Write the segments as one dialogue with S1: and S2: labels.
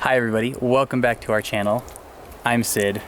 S1: Hi everybody, welcome back to our channel. I'm Sid.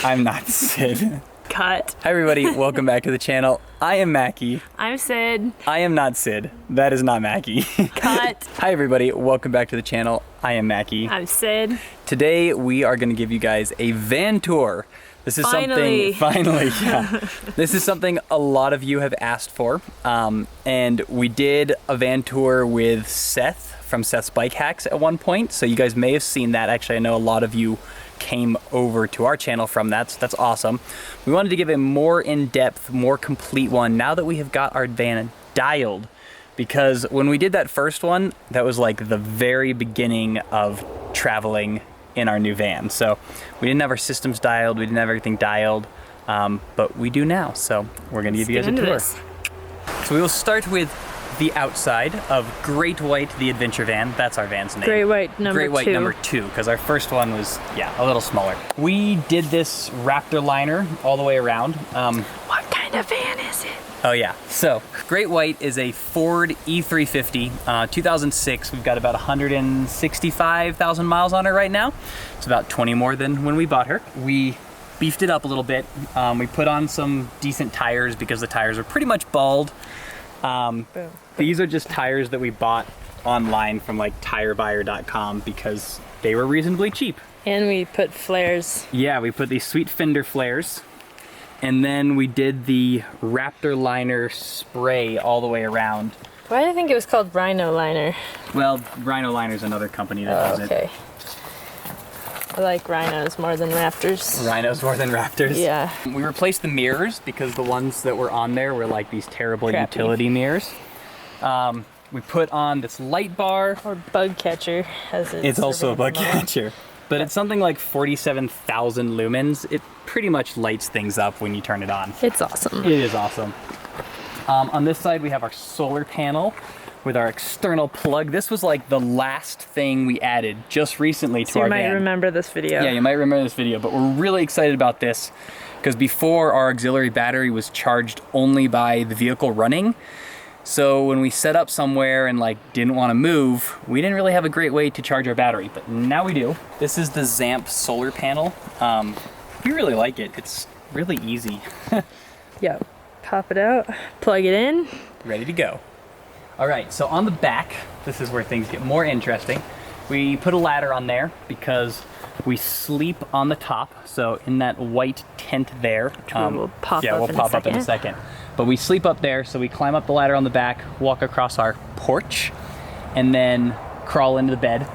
S1: I'm not Sid.
S2: Cut.
S1: Hi everybody, welcome back to the channel. I am Mackie.
S2: I'm Sid.
S1: I am not Sid. That is not Mackie.
S2: Cut.
S1: Hi everybody, welcome back to the channel. I am Mackie.
S2: I'm Sid.
S1: Today we are going to give you guys a van tour. This is
S2: Finally.
S1: yeah. This is something a lot of you have asked for. And we did a van tour with Seth from Seth's Bike Hacks at one point. So you guys may have seen that. Actually, I know a lot of you came over to our channel from that, so that's awesome. We wanted to give a more in-depth, more complete one now that we have got our van dialed. Because when we did that first one, that was like the very beginning of traveling in our new van. So we didn't have our systems dialed, we didn't have everything dialed, but we do now. So we're gonna give you guys a tour. So we will start with the outside of Great White, the adventure van. That's our van's name.
S2: Great White number 2.
S1: Great White number 2, because our first one was, a little smaller. We did this Raptor liner all the way around.
S2: What kind of van is it?
S1: Oh yeah, so Great White is a Ford E-350, 2006. We've got about 165,000 miles on her right now. It's about 20 more than when we bought her. We beefed it up a little bit. We put on some decent tires because the tires are pretty much bald. These are just tires that we bought online from like tirebuyer.com because they were reasonably cheap.
S2: And we put flares.
S1: Yeah, we put these sweet fender flares. And then we did the Raptor liner spray all the way around.
S2: Why do I think it was called Rhino Liner?
S1: Well, Rhino Liner is another company that does it.
S2: Okay. I like rhinos more than raptors.
S1: Rhinos more than Raptors.
S2: Yeah.
S1: We replaced the mirrors because the ones that were on there were like these terrible
S2: Crappy.
S1: utility mirrors. We put on this light bar.
S2: Or bug catcher, as
S1: It's also a bug catcher. But it's something like 47,000 lumens. It pretty much lights things up when you turn it on.
S2: It's awesome.
S1: It is awesome. On this side we have our solar panel with our external plug. This was like the last thing we added just recently to our van.
S2: You might remember this video.
S1: Yeah, you might remember this video, but we're really excited about this because before our auxiliary battery was charged only by the vehicle running. So when we set up somewhere and like didn't want to move, we didn't really have a great way to charge our battery, but now we do. This is the Zamp solar panel. We really like it. It's really easy.
S2: Yeah, pop it out, plug it in.
S1: Ready to go. All right, so on the back, this is where things get more interesting. We put a ladder on there because we sleep on the top. So in that white tent there.
S2: We'll pop
S1: yeah,
S2: up
S1: we'll
S2: in
S1: pop
S2: a
S1: up in a second. But we sleep up there, so we climb up the ladder on the back, walk across our porch, and then crawl into the bed.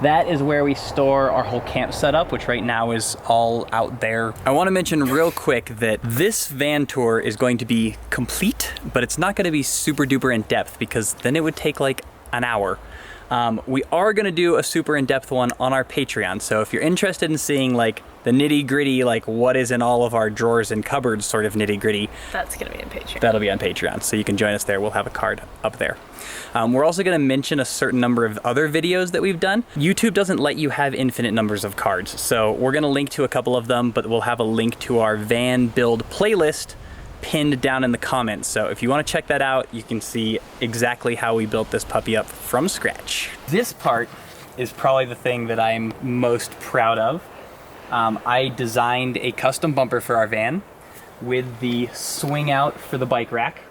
S1: That is where we store our whole camp setup, which right now is all out there. I want to mention real quick that this van tour is going to be complete, but it's not going to be super duper in depth because then it would take like an hour. We are going to do a super in-depth one on our Patreon. So if you're interested in seeing like the nitty gritty, like what is in all of our drawers and cupboards sort of nitty gritty.
S2: That's going to be on Patreon.
S1: That'll be on Patreon. So you can join us there. We'll have a card up there. We're also going to mention a certain number of other videos that we've done. YouTube doesn't let you have infinite numbers of cards. So we're going to link to a couple of them, but we'll have a link to our van build playlist pinned down in the comments. So if you want to check that out, you can see exactly how we built this puppy up from scratch. This part is probably the thing that I'm most proud of. I designed a custom bumper for our van with the swing out for the bike rack.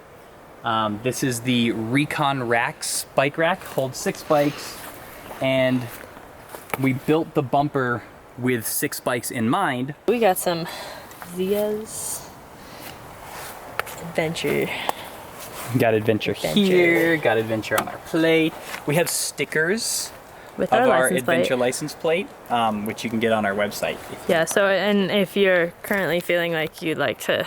S1: This is the Recon Racks bike rack, holds 6 bikes, and we built the bumper with 6 bikes in mind.
S2: We got some Zia's Adventure.
S1: Got adventure here, got adventure on our plate. We have stickers
S2: with
S1: of our
S2: license
S1: adventure
S2: plate.
S1: license plate, which you can get on our website.
S2: Yeah, so, and if you're currently feeling like you'd like to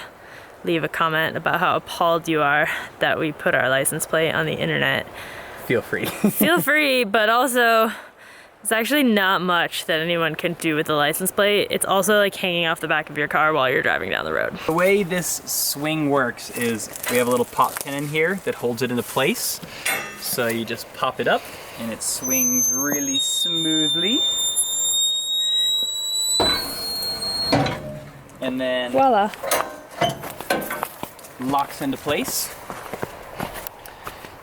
S2: leave a comment about how appalled you are that we put our license plate on the internet,
S1: Feel free.
S2: feel free, but also it's actually not much that anyone can do with the license plate. It's also like hanging off the back of your car while you're driving down the road.
S1: The way this swing works is we have a little pop pin in here that holds it into place. So you just pop it up and it swings really smoothly. And then
S2: Voila.
S1: locks into place.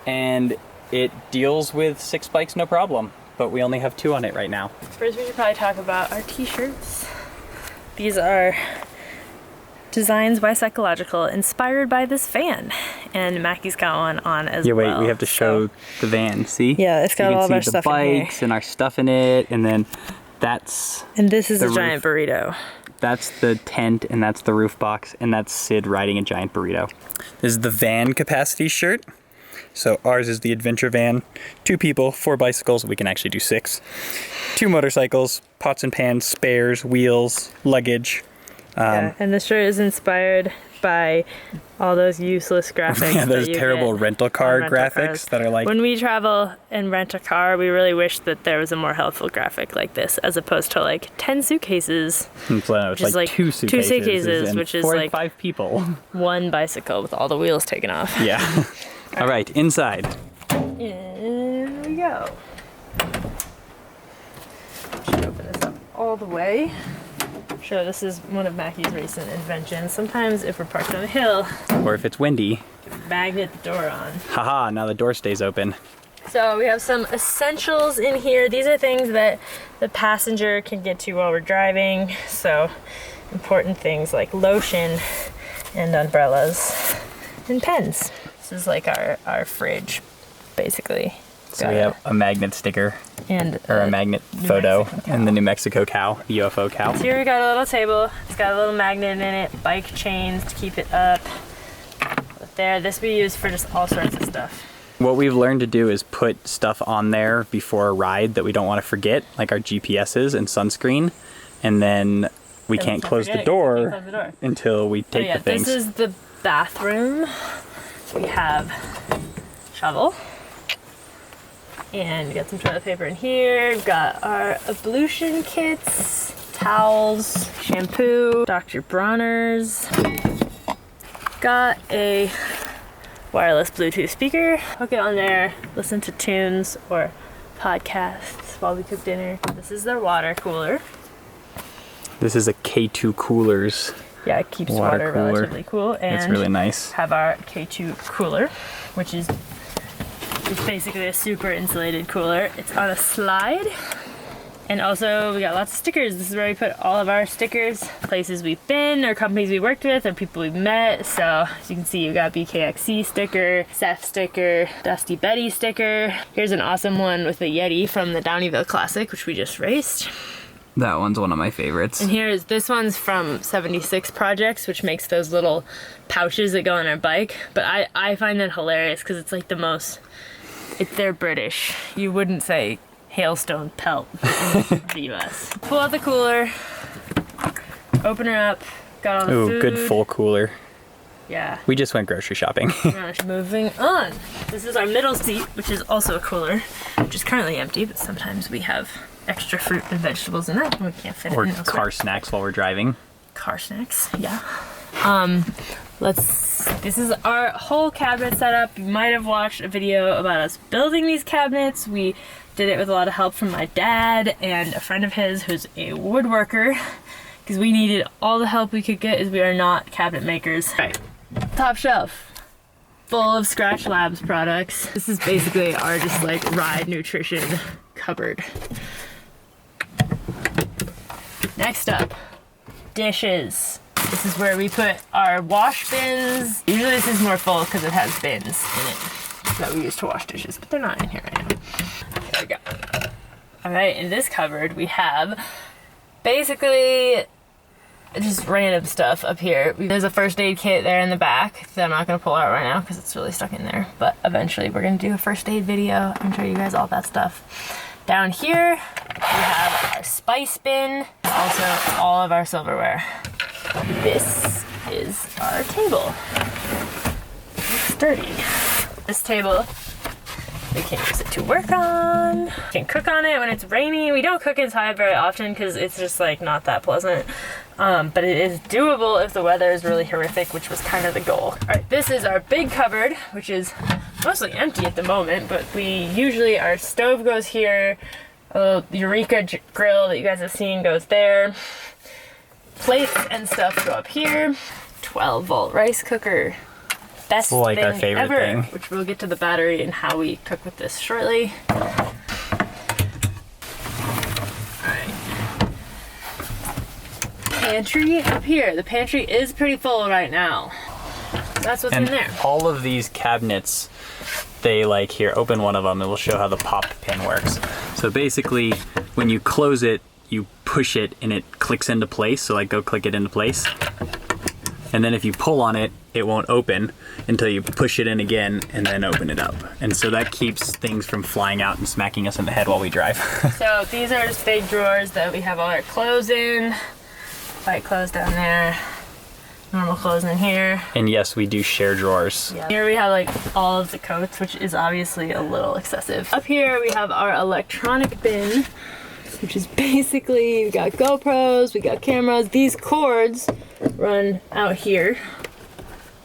S1: And it deals with 6 bikes no problem. but we only have 2 on it right now.
S2: First, we should probably talk about our t-shirts. These are designs by Psychological, inspired by this van, and Mackie's got one on as well.
S1: Yeah, wait, we have to show the van. See?
S2: Yeah, it's got all of our stuff in here.
S1: You can see the bikes and our stuff in it, and then that's.
S2: And this is
S1: the
S2: a giant burrito.
S1: That's the tent, and that's the roof box, and that's Sid riding a giant burrito. This is the van capacity shirt. So ours is the adventure van. 2 people, 4 bicycles. We can actually do 6. 2 motorcycles, pots and pans, spares, wheels, luggage.
S2: Yeah, and the shirt is inspired by all those useless graphics.
S1: Yeah, those terrible rental car graphics that are like...
S2: When we travel and rent a car, we really wish that there was a more helpful graphic like this, as opposed to like 10 suitcases.
S1: So which is like 2 suitcases.
S2: 2 suitcases, which is
S1: 4
S2: like
S1: 5 people.
S2: 1 bicycle with all the wheels taken off.
S1: Yeah. All right, inside.
S2: In we go. Should open this up all the way. Sure, this is one of Mackie's recent inventions. Sometimes if we're parked on a hill,
S1: or if it's windy,
S2: magnet the door on.
S1: Haha, now the door stays open.
S2: So we have some essentials in here. These are things that the passenger can get to while we're driving. So important things like lotion and umbrellas and pens. This is like our fridge, basically.
S1: So we have a magnet sticker,
S2: and
S1: a magnet photo, and the New Mexico cow, the UFO cow.
S2: So here we got a little table. It's got a little magnet in it, bike chains to keep it up. There, this we use for just all sorts of stuff.
S1: What we've learned to do is put stuff on there before a ride that we don't want to forget, like our GPSs and sunscreen, and then we can't close the door until we take the things.
S2: This is the bathroom. We have shovel. And we got some toilet paper in here. We've got our ablution kits, towels, shampoo, Dr. Bronner's. Got a wireless Bluetooth speaker. Hook it on there, listen to tunes or podcasts while we cook dinner. This is their water cooler.
S1: This is a K2 Coolers.
S2: Yeah, it keeps water relatively cool. And
S1: it's really nice.
S2: Have our K2 cooler, which is basically a super insulated cooler. It's on a slide. And also we got lots of stickers. This is where we put all of our stickers, places we've been or companies we worked with or people we've met. So as you can see, you got BKXC sticker, Seth sticker, Dusty Betty sticker. Here's an awesome one with a Yeti from the Downeyville Classic, which we just raced.
S1: That one's one of my favorites.
S2: And this one's from 76 Projects, which makes those little pouches that go on our bike. But I find that hilarious because it's like they're British. You wouldn't say hailstone pelt in the US. Pull out the cooler, open her up, got all the food.
S1: Ooh, good full cooler.
S2: Yeah.
S1: We just went grocery shopping.
S2: Gosh, moving on. This is our middle seat, which is also a cooler, which is currently empty, but sometimes we have extra fruit and vegetables in that. We can't fit it in elsewhere.
S1: Or car snacks while we're driving.
S2: Car snacks, yeah. This is our whole cabinet setup. You might have watched a video about us building these cabinets. We did it with a lot of help from my dad and a friend of his who's a woodworker, because we needed all the help we could get as we are not cabinet makers. Right. Top shelf, full of Scratch Labs products. This is basically our just like ride nutrition cupboard. Next up, dishes. This is where we put our wash bins. Usually this is more full because it has bins in it that we use to wash dishes, but they're not in here right now. There we go. All right, in this cupboard we have basically just random stuff up here. There's a first aid kit there in the back that I'm not gonna pull out right now because it's really stuck in there, but eventually we're gonna do a first aid video and show you guys all that stuff. Down here, we have our spice bin, also all of our silverware. This is our table. It's sturdy. This table, we can use it to work on. We can cook on it when it's rainy. We don't cook inside very often because it's just like not that pleasant. But it is doable if the weather is really horrific, which was kind of the goal. All right, this is our big cupboard, which is mostly empty at the moment, but our stove goes here. A little Eureka grill that you guys have seen goes there. Plates and stuff go up here. 12-volt rice cooker. Best
S1: like
S2: thing
S1: our favorite
S2: ever,
S1: thing.
S2: which we'll get to the battery and how we cook with this shortly. pantry up here. The pantry is pretty full right now. That's what's in there.
S1: All of these cabinets, they like, here, open one of them and we'll show how the pop pin works. So basically, when you close it, you push it and it clicks into place. So like, go click it into place. And then if you pull on it, it won't open until you push it in again and then open it up. And so that keeps things from flying out and smacking us in the head while we drive.
S2: So these are just big drawers that we have all our clothes in. White clothes down there, normal clothes in here.
S1: And yes, we do share drawers.
S2: Yeah. Here we have like all of the coats, which is obviously a little excessive. Up here we have our electronic bin, which is basically, we got GoPros, we got cameras. These cords run out here.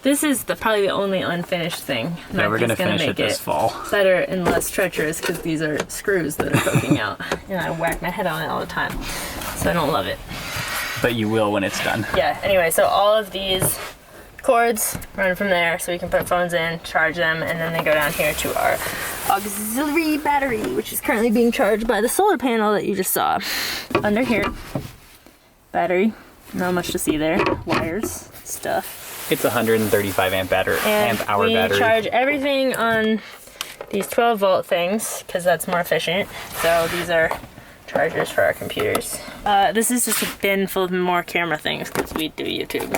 S2: This is probably the only unfinished thing.
S1: Yeah, we're gonna finish it this fall.
S2: Better and less treacherous because these are screws that are poking out, and I whack my head on it all the time, so I don't love it.
S1: But you will when it's done.
S2: Yeah. Anyway, so all of these cords run from there, so we can put phones in, charge them, and then they go down here to our auxiliary battery, which is currently being charged by the solar panel that you just saw. Under here, battery. Not much to see there. Wires, stuff.
S1: It's 135 amp hour battery.
S2: We charge everything on these 12 volt things because that's more efficient. So these are chargers for our computers. This is just a bin full of more camera things because we do YouTube.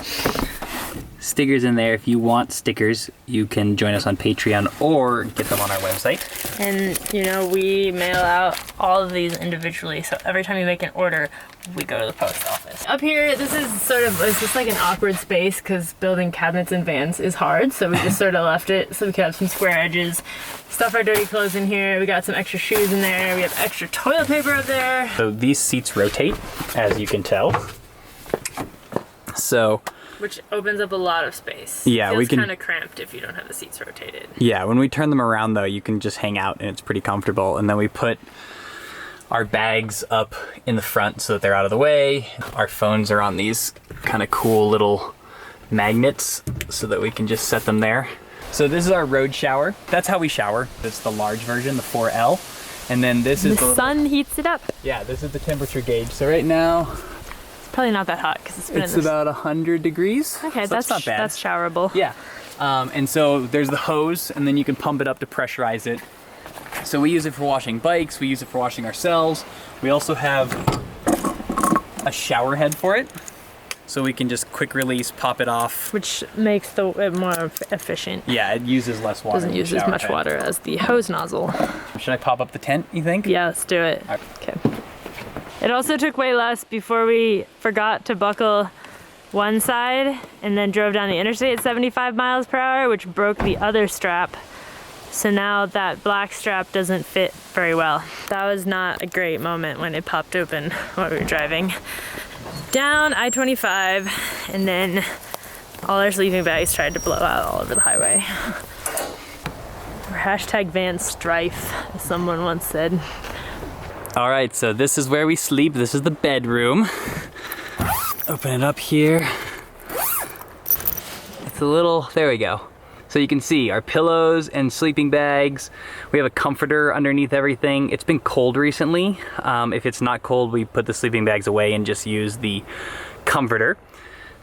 S1: Stickers in there. If you want stickers, you can join us on Patreon or get them on our website.
S2: And you know, we mail out all of these individually, so every time you make an order, we go to the post office. Up here, this is it's just like an awkward space because building cabinets in vans is hard, so we just sort of left it so we could have some square edges. Stuff our dirty clothes in here. We got some extra shoes in there. We have extra toilet paper up there.
S1: So these seats rotate, as you can tell. So
S2: which opens up a lot of space.
S1: Yeah,
S2: we can. It's kind of cramped if you don't have the seats rotated.
S1: Yeah, when we turn them around though, you can just hang out and it's pretty comfortable. And then we put our bags up in the front so that they're out of the way. Our phones are on these kind of cool little magnets so that we can just set them there. So this is our road shower. That's how we shower. It's the large version, the 4L. And then this is
S2: the sun heats it up.
S1: Yeah, this is the temperature gauge. So right now,
S2: probably not that hot because it's been
S1: about 100 degrees.
S2: Okay,
S1: so that's not bad.
S2: That's showerable.
S1: Yeah, and so there's the hose, and then you can pump it up to pressurize it. So we use it for washing bikes. We use it for washing ourselves. We also have a shower head for it, so we can just quick release, pop it off,
S2: which makes it more efficient.
S1: Yeah, it uses less water.
S2: Doesn't use as much water as the hose nozzle.
S1: Should I pop up the tent, you think?
S2: Yeah, let's do it.
S1: Right.
S2: Okay. It also took way less before we forgot to buckle one side and then drove down the interstate at 75 miles per hour, which broke the other strap. So now that black strap doesn't fit very well. That was not a great moment when it popped open while we were driving. Down I-25, and then all our sleeping bags tried to blow out all over the highway. Or hashtag van strife, as someone once said.
S1: All right, so this is where we sleep. This is the bedroom. Open it up here. It's a little, there we go. So you can see our pillows and sleeping bags. We have a comforter underneath everything. It's been cold recently. If it's not cold, we put the sleeping bags away and just use the comforter.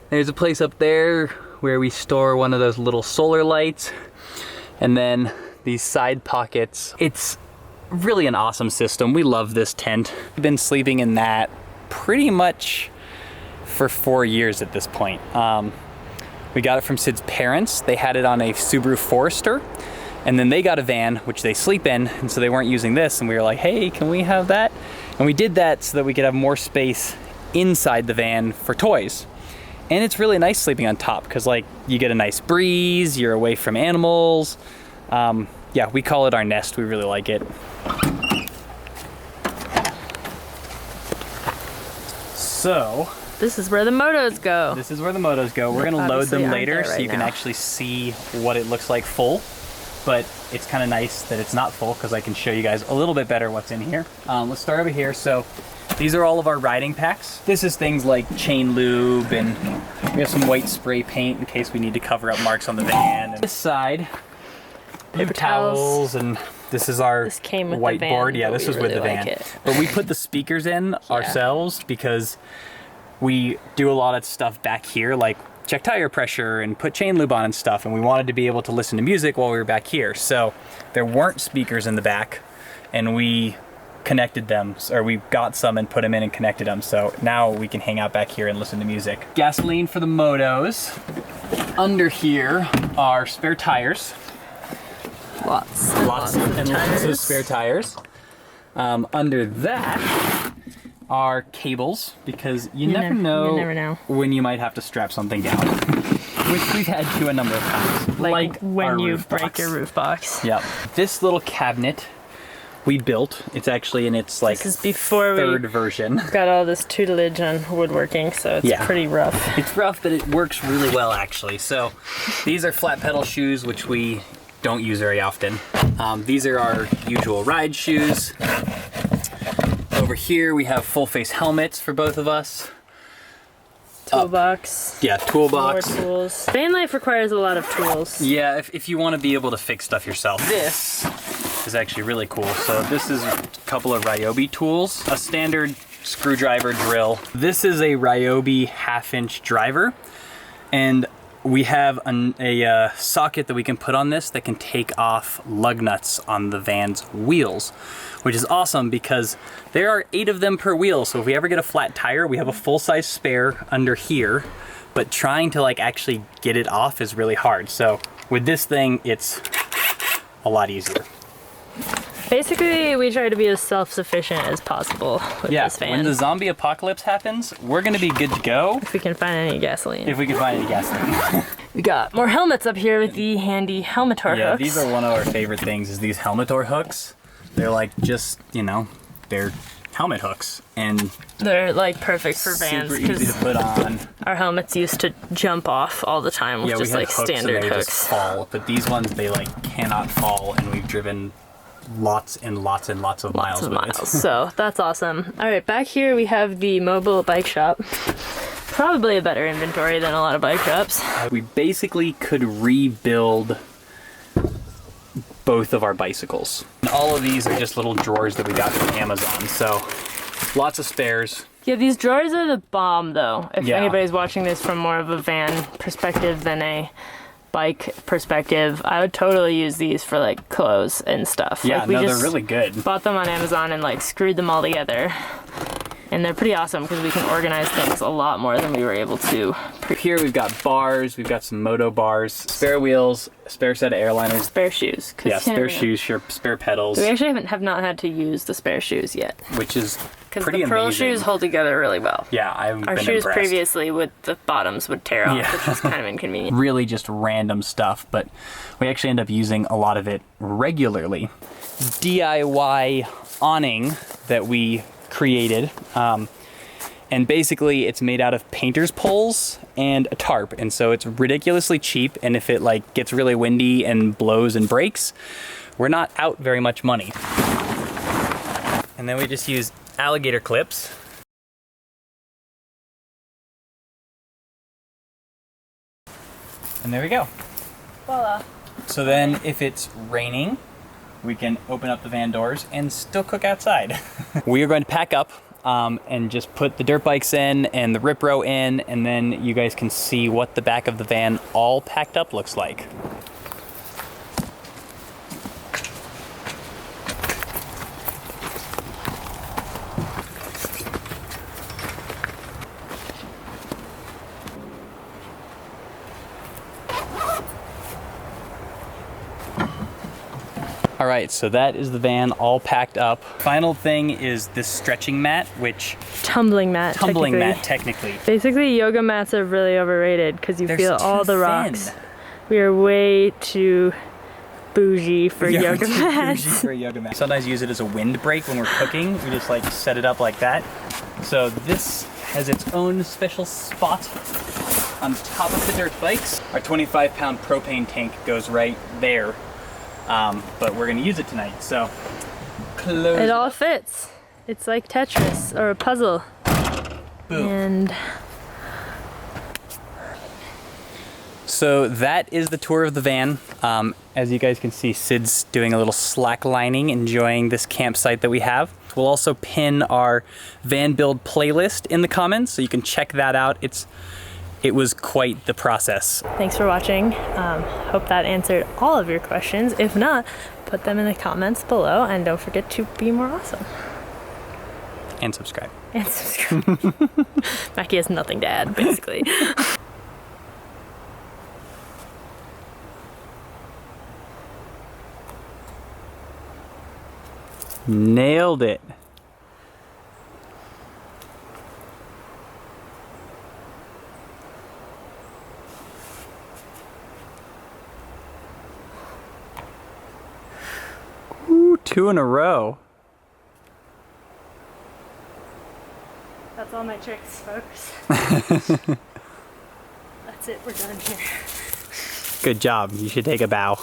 S1: There's a place up there where we store one of those little solar lights. And then these side pockets. It's really an awesome system. We love this tent. We've been sleeping in that pretty much for 4 years at this point. We got it from Sid's parents. They had it on a Subaru Forester, and then they got a van, which they sleep in, and so they weren't using this, and we were like, hey, can we have that? And we did that so that we could have more space inside the van for toys. And it's really nice sleeping on top, because like you get a nice breeze, you're away from animals. Yeah, we call it our nest. We really like it. So
S2: this is where the motos go.
S1: This is where the motos go. We're gonna load them later so you can actually see what it looks like full. But it's kind of nice that it's not full because I can show you guys a little bit better what's in here. Let's start over here. So these are all of our riding packs. This is things like chain lube, and we have some white spray paint in case we need to cover up marks on the van. And this side, paper towels, and this is our whiteboard. Yeah, this was with the van. But we put the speakers in ourselves because we do a lot of stuff back here, like check tire pressure and put chain lube on and stuff, and we wanted to be able to listen to music while we were back here. So there weren't speakers in the back, and we connected them, or we got some and put them in and connected them. So now we can hang out back here and listen to music. Gasoline for the motos. Under here are spare tires.
S2: Lots
S1: and lots of spare tires. Under that are cables, because you never know when you might have to strap something down, which we've had to a number of times.
S2: Like when you break your roof box.
S1: Yep. This little cabinet we built. It's actually in its like
S2: this is before
S1: third version.
S2: Got all this tutelage on woodworking, so it's pretty rough.
S1: It's rough, but it works really well actually. So these are flat pedal shoes, which we don't use very often. These are our usual ride shoes. Over here we have full face helmets for both of us.
S2: Toolbox.
S1: Yeah, toolbox.
S2: More tools. Van life requires a lot of tools.
S1: Yeah, if you want to be able to fix stuff yourself. This is actually really cool. So this is a couple of Ryobi tools, a standard screwdriver drill. This is a Ryobi 1/2-inch driver, and we have a socket that we can put on this that can take off lug nuts on the van's wheels, which is awesome because there are 8 of them per wheel. So if we ever get a flat tire, we have a full-size spare under here, but trying to like actually get it off is really hard. So with this thing, it's a lot easier.
S2: Basically, we try to be as self-sufficient as possible with this van.
S1: When the zombie apocalypse happens, we're gonna be good to go.
S2: If we can find any gasoline.
S1: If we can find any gasoline.
S2: We got more helmets up here with the handy Helmetor hooks.
S1: Yeah, these are one of our favorite things, is these Helmetor hooks. They're like just, you know, they're helmet hooks. And
S2: they're like perfect for vans.
S1: Super easy to put on.
S2: Our helmets used to jump off all the time with just like standard hooks.
S1: Just fall, but these ones, they like cannot fall, and we've driven lots and lots and lots of miles with it.
S2: So that's awesome. All right, back here we have the mobile bike shop. Probably a better inventory than a lot of bike shops.
S1: We basically could rebuild both of our bicycles. And all of these are just little drawers that we got from Amazon, so lots of spares.
S2: Yeah, these drawers are the bomb though. If anybody's watching this from more of a van perspective than a bike perspective, I would totally use these for like clothes and stuff.
S1: Yeah,
S2: like, we
S1: they're really good.
S2: Bought them on Amazon and like screwed them all together. And they're pretty awesome because we can organize things a lot more than we were able to.
S1: Here we've got bars, we've got some moto bars, spare wheels, spare set of airliners.
S2: Spare shoes.
S1: Yeah, spare shoes, spare pedals.
S2: We actually have not had to use the spare shoes yet.
S1: Which is pretty amazing.
S2: Because the Pearl shoes hold together really well.
S1: Yeah, I've been
S2: Our shoes
S1: impressed.
S2: Previously with the bottoms would tear off, which is kind of inconvenient.
S1: Really just random stuff, but we actually end up using a lot of it regularly. DIY awning that we created. And basically it's made out of painter's poles and a tarp. And so it's ridiculously cheap. And if it like gets really windy and blows and breaks, we're not out very much money. And then we just use alligator clips. And there we go.
S2: Voila.
S1: So then if it's raining, we can open up the van doors and still cook outside. We are going to pack up and just put the dirt bikes in and the rip row in, and then you guys can see what the back of the van all packed up looks like. All right, so that is the van all packed up. Final thing is this stretching mat, which...
S2: Tumbling mat,
S1: technically.
S2: Basically, yoga mats are really overrated because you feel all the rocks. We are way too bougie for yoga mats.
S1: Sometimes use it as a windbreak when we're cooking. We just like set it up like that. So this has its own special spot on top of the dirt bikes. Our 25-pound propane tank goes right there. But we're gonna use it tonight, so close.
S2: It all fits. It's like Tetris or a puzzle.
S1: Boom.
S2: And
S1: So that is the tour of the van. As you guys can see, Sid's doing a little slack lining, enjoying this campsite that we have. We'll also pin our van build playlist in the comments, so you can check that out. It was quite the process.
S2: Thanks for watching. Hope that answered all of your questions. If not, put them in the comments below, and don't forget to be more awesome.
S1: And subscribe.
S2: And subscribe. Mackie has nothing to add, basically.
S1: Nailed it. Ooh, 2 in a row.
S2: That's all my tricks, folks. That's it, we're done here.
S1: Good job. You should take a bow.